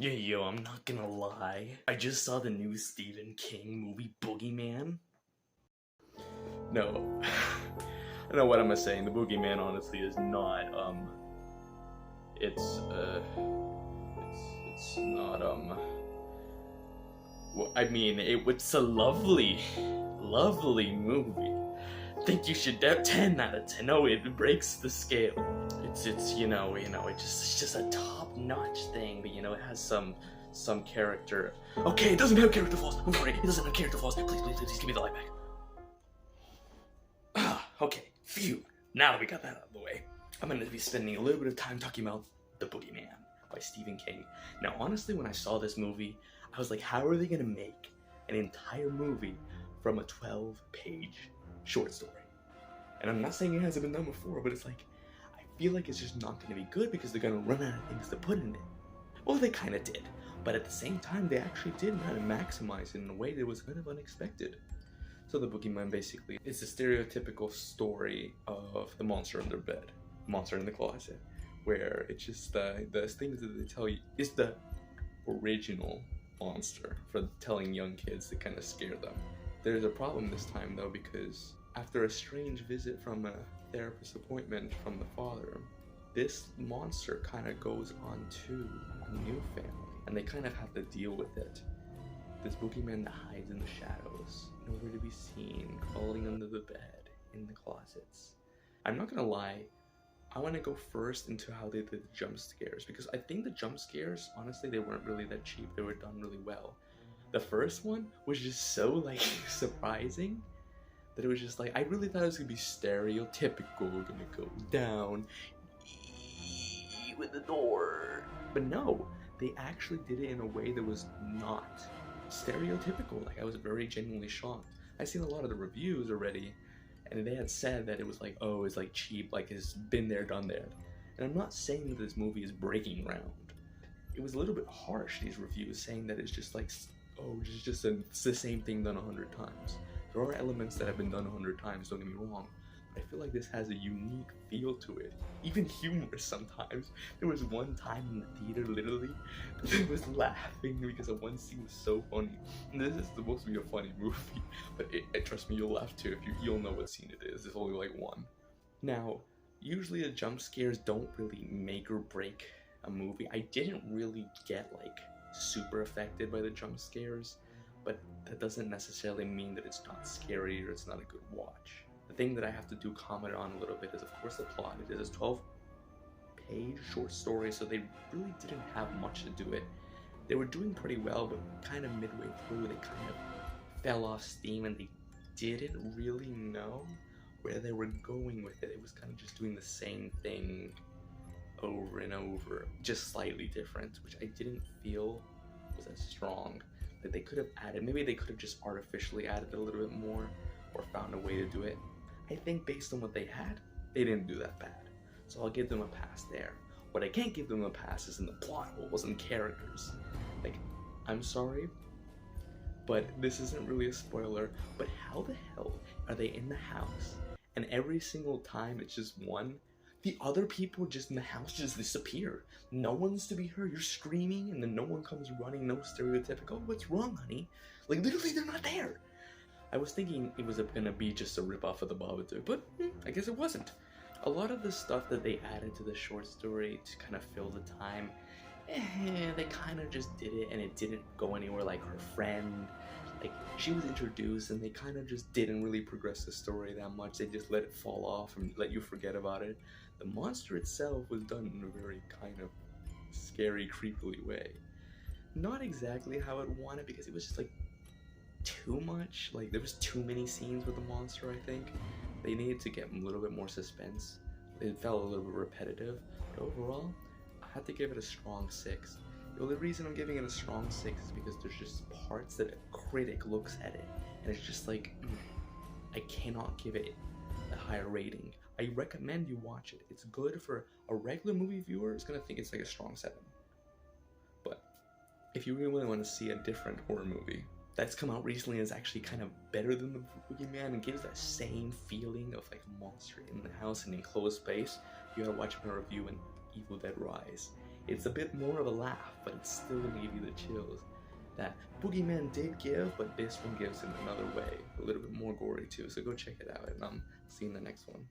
Yeah, yo, I'm not gonna lie. I just saw the new Stephen King movie, Boogeyman. No. I know what I'm saying. The Boogeyman honestly is not, it's, it's not, well, I mean, it's a lovely, lovely movie. I think you should 10 out of 10. No, it breaks the scale. It's it's just a top-notch thing, but it has some character. Okay, it doesn't have character flaws. I'm sorry, it doesn't have character flaws. Please, please, please, give me the light back. Okay, phew. Now that we got that out of the way, I'm gonna be spending a little bit of time talking about The Boogeyman by Stephen King. Now, honestly, when I saw this movie, I was like, how are they gonna make an entire movie from a 12-page short story? And I'm not saying it hasn't been done before, but it's like, I feel like it's just not gonna be good because they're gonna run out of things to put in it. Well, they kind of did, but at the same time, they actually did kind of maximize it in a way that was kind of unexpected. So The Boogeyman basically is a stereotypical story of the monster in their bed, monster in the closet, where it's just the things that they tell you is the original monster for telling young kids to kind of scare them. There's a problem this time though, because after a strange visit from a therapist appointment from the father, this monster kind of goes on to a new family, and they kind of have to deal with it. This boogeyman that hides in the shadows, nowhere to be seen, crawling under the bed, in the closets. I'm not gonna lie, I want to go first into how they did the jump scares, because I think the jump scares, honestly, they weren't really that cheap. They were done really well. The first one was just so like surprising that it was just like, I really thought it was gonna be stereotypical, gonna go down with the door, but no, they actually did it in a way that was not stereotypical. Like, I was very genuinely shocked. I've seen a lot of the reviews already, and they had said that it was like, oh, it's like cheap, like it's been there, done that. And I'm not saying that this movie is breaking ground. It was a little bit harsh, these reviews, saying that it's just like, oh, it's the same thing done 100 times. There are elements that have been done 100 times, don't get me wrong, but I feel like this has a unique feel to it. Even humorous sometimes. There was one time in the theater, literally, I was laughing because of one scene was so funny. And this is supposed to be a funny movie, but trust me, you'll laugh too if you'll know what scene it is. There's only like one. Now, usually the jump scares don't really make or break a movie. I didn't really get like super affected by the jump scares, but that doesn't necessarily mean that it's not scary or it's not a good watch. The thing that I have to do comment on a little bit is, of course, the plot. It is a 12-page short story, so they really didn't have much to do it. They were doing pretty well, but kind of midway through, they kind of fell off steam, and they didn't really know where they were going with it. It was kind of just doing the same thing over and over, just slightly different, which I didn't feel was as strong. Like, they could have added, maybe they could have just artificially added a little bit more, or found a way to do it. I think based on what they had, they didn't do that bad. So I'll give them a pass there. What I can't give them a pass is in the plot holes and characters. Like, I'm sorry, but this isn't really a spoiler, but how the hell are they in the house, and every single time it's just one, the other people just in the house just disappear. No one's to be heard. You're screaming, and then no one comes running, no stereotypical, what's wrong, honey? Like, literally, they're not there. I was thinking it was gonna be just a ripoff of the Babadook, but I guess it wasn't. A lot of the stuff that they added to the short story to kind of fill the time, they kind of just did it, and it didn't go anywhere. Like her friend, like she was introduced, and they kind of just didn't really progress the story that much. They just let it fall off and let you forget about it. The monster itself was done in a very kind of scary, creepily way. Not exactly how I'd want it, because it was just like too much. Like, there was too many scenes with the monster. I think they needed to get a little bit more suspense. It felt a little bit repetitive, but overall I had to give it a strong 6. The only reason I'm giving it a strong 6 is because there's just parts that a critic looks at it and it's just like, I cannot give it a higher rating. I recommend you watch it. It's good for a regular movie viewer. Is gonna think it's like a strong 7, but if you really want to see a different horror movie that's come out recently and is actually kind of better than the Boogeyman and gives that same feeling of like a monster in the house and enclosed space, you gotta watch my review on Evil Dead Rise. It's a bit more of a laugh, but it's still gonna give you the chills that Boogeyman did give, but this one gives in another way, a little bit more gory too. So go check it out, and see you in the next one.